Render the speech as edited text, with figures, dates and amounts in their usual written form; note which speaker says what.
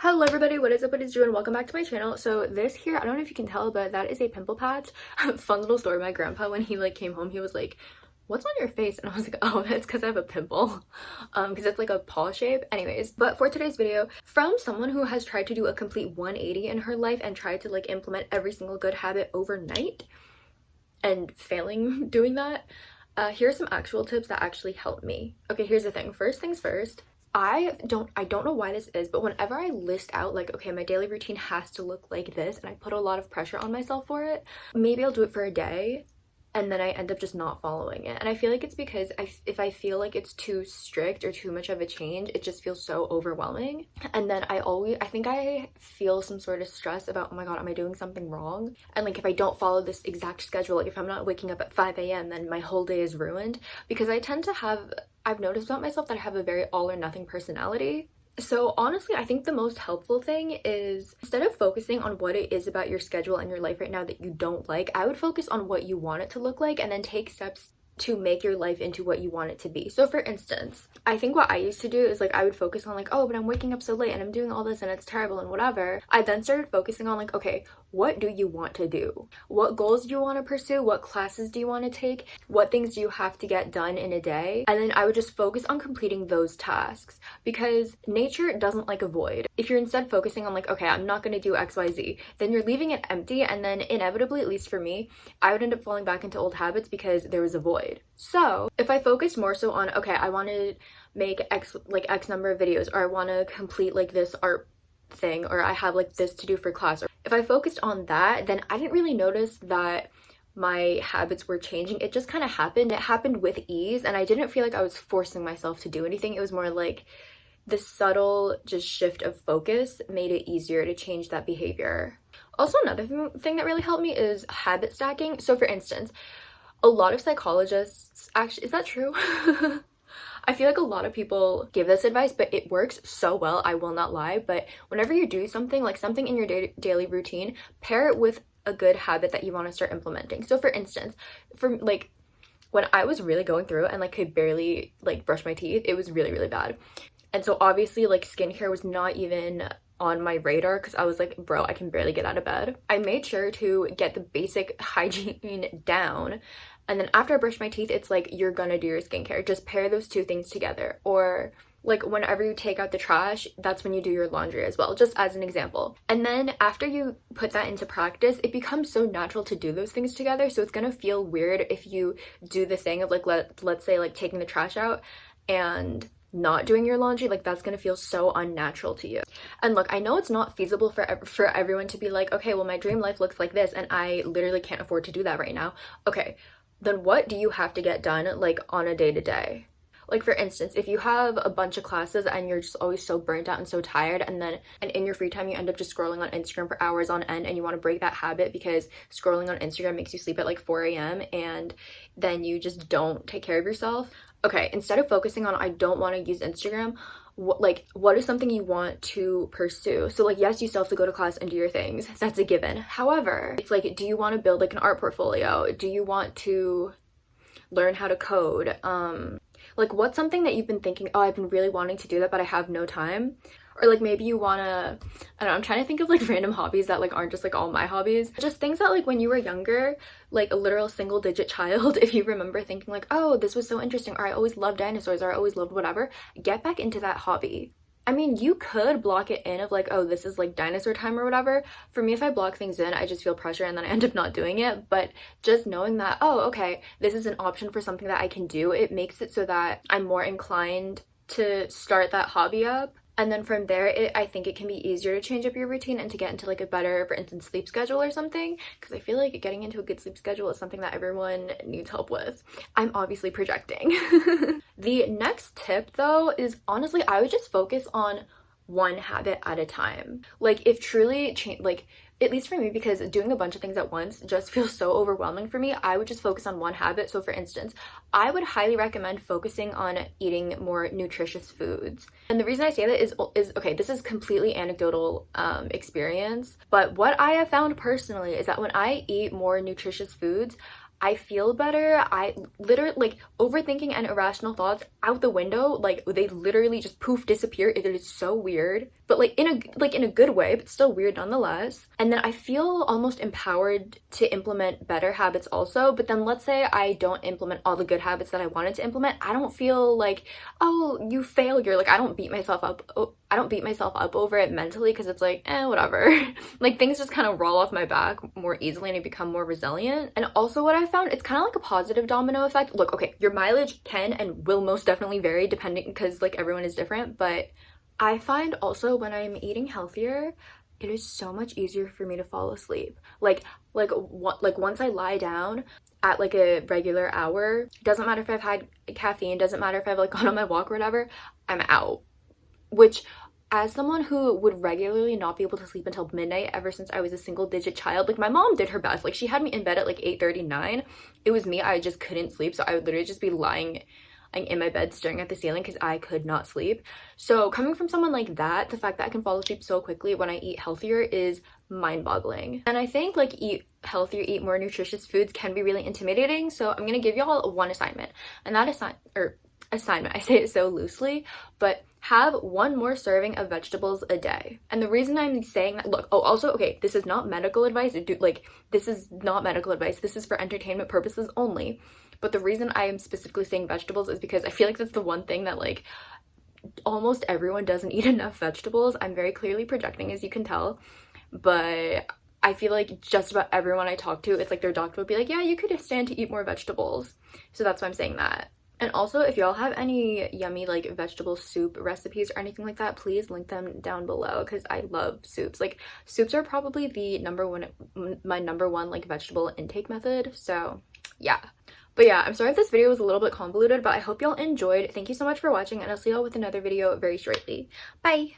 Speaker 1: Hello everybody, what is up, what is doing? Welcome back to my channel. So this here, I don't know if you can tell, but that is a pimple patch. Fun little story. My grandpa, when he came home, he was like, what's on your face? And I was like, oh, that's because I have a pimple, because it's like a paw shape. Anyways, but for today's video, from someone who has tried to do a complete 180 in her life and tried to implement every single good habit overnight and failing doing that, here are some actual tips that actually helped me. Okay, here's the thing. First things first, I don't know why this is, but whenever I list out okay, my daily routine has to look like this, and I put a lot of pressure on myself for it, maybe I'll do it for a day and then I end up just not following it. And I feel like it's because if I feel like it's too strict or too much of a change, it just feels so overwhelming. And then I think I feel some sort of stress about, oh my god, am I doing something wrong? And if I don't follow this exact schedule, if I'm not waking up at 5 a.m, then my whole day is ruined. Because I've noticed about myself that I have a very all or nothing personality. So honestly, I think the most helpful thing is, instead of focusing on what it is about your schedule and your life right now that you don't like, I would focus on what you want it to look like and then take steps to make your life into what you want it to be. So for instance, I think what I used to do is I would focus on oh, but I'm waking up so late and I'm doing all this and it's terrible and whatever. I then started focusing on okay, what do you want to do? What goals do you want to pursue? What classes do you want to take? What things do you have to get done in a day? And then I would just focus on completing those tasks, because nature doesn't like a void. If you're instead focusing on okay, I'm not going to do XYZ, then you're leaving it empty, and then inevitably, at least for me, I would end up falling back into old habits because there was a void. So if I focused more so on, okay, I want to make X number of videos, or I want to complete this art thing, or I have this to do for class, or if I focused on that, then I didn't really notice that my habits were changing. It just kind of happened. It happened with ease, and I didn't feel like I was forcing myself to do anything. It was more the subtle just shift of focus made it easier to change that behavior. Also, another thing that really helped me is habit stacking. So for instance, a lot of psychologists, actually, is that true? I feel like a lot of people give this advice, but it works so well, I will not lie. But whenever you do something, something in your daily routine, pair it with a good habit that you want to start implementing. So for instance, for when I was really going through and could barely brush my teeth, it was really, really bad. And so obviously skincare was not even on my radar, because I was bro, I can barely get out of bed. I made sure to get the basic hygiene down, and then after I brush my teeth, it's you're gonna do your skincare. Just pair those two things together. Or whenever you take out the trash, that's when you do your laundry as well, just as an example. And then after you put that into practice, it becomes so natural to do those things together. So it's gonna feel weird if you do the thing of let's say taking the trash out and not doing your laundry. That's gonna feel so unnatural to you. And look, I know it's not feasible for everyone to be okay, well, my dream life looks like this and I literally can't afford to do that right now. Okay, then what do you have to get done on a day-to-day? For instance, if you have a bunch of classes and you're just always so burnt out and so tired, and in your free time you end up just scrolling on Instagram for hours on end, and you want to break that habit because scrolling on Instagram makes you sleep at 4 a.m. and then you just don't take care of yourself. Okay, instead of focusing on I don't want to use Instagram, what is something you want to pursue? So yes, you still have to go to class and do your things, that's a given. However, it's do you want to build an art portfolio? Do you want to learn how to code? What's something that you've been thinking, oh, I've been really wanting to do that but I have no time? Or maybe you wanna, I don't know, I'm trying to think of random hobbies that aren't just all my hobbies. Just things that when you were younger, a literal single digit child, if you remember thinking oh, this was so interesting, or I always loved dinosaurs, or I always loved whatever, get back into that hobby. I mean, you could block it in of oh, this is dinosaur time or whatever. For me, if I block things in, I just feel pressure and then I end up not doing it. But just knowing that, oh, okay, this is an option for something that I can do, it makes it so that I'm more inclined to start that hobby up. And then from there, I think it can be easier to change up your routine and to get into a better, for instance, sleep schedule or something. Because I feel getting into a good sleep schedule is something that everyone needs help with. I'm obviously projecting. The next tip though is, honestly, I would just focus on one habit at a time. If truly at least for me, because doing a bunch of things at once just feels so overwhelming for me, I would just focus on one habit. So for instance, I would highly recommend focusing on eating more nutritious foods. And the reason I say that is okay, this is completely anecdotal experience, but what I have found personally is that when I eat more nutritious foods, I feel better. I literally overthinking and irrational thoughts out the window, they literally just poof disappear. It is so weird. but like in a good way, but still weird nonetheless. And then I feel almost empowered to implement better habits also. But then let's say I don't implement all the good habits that I wanted to implement. I don't feel like, oh, you failure. Like I don't beat myself up. I don't beat myself up over it mentally, because it's like, whatever. Like things just kind of roll off my back more easily and I become more resilient. And also what I found, it's kind of like a positive domino effect. Look, okay, your mileage can and will most definitely vary depending, because like everyone is different, but I find also when I'm eating healthier, it is so much easier for me to fall asleep. Like once I lie down at like a regular hour, doesn't matter if I've had caffeine, doesn't matter if I've like gone on my walk or whatever, I'm out. Which, as someone who would regularly not be able to sleep until midnight ever since I was a single digit child, like my mom did her best. Like she had me in bed at like 8:39. It was me, I just couldn't sleep, so I would literally just be lying in my bed staring at the ceiling because I could not sleep. So coming from someone like that, the fact that I can fall asleep so quickly when I eat healthier is mind-boggling. And I think like eat healthier, eat more nutritious foods can be really intimidating. So I'm gonna give y'all one assignment, and that assignment, I say it so loosely, but have one more serving of vegetables a day. And the reason I'm saying that, look, oh, also, okay, this is not medical advice. This is not medical advice. This is for entertainment purposes only. But the reason I am specifically saying vegetables is because I feel like that's the one thing that like almost everyone doesn't eat enough vegetables. I'm very clearly projecting, as you can tell, but I feel like just about everyone I talk to, it's like their doctor would be like, yeah, you could stand to eat more vegetables. So that's why I'm saying that. And also, if y'all have any yummy like vegetable soup recipes or anything like that, please link them down below, because I love soups. Like soups are probably my number one like vegetable intake method. So yeah. But yeah, I'm sorry if this video was a little bit convoluted, but I hope y'all enjoyed. Thank you so much for watching, and I'll see y'all with another video very shortly. Bye!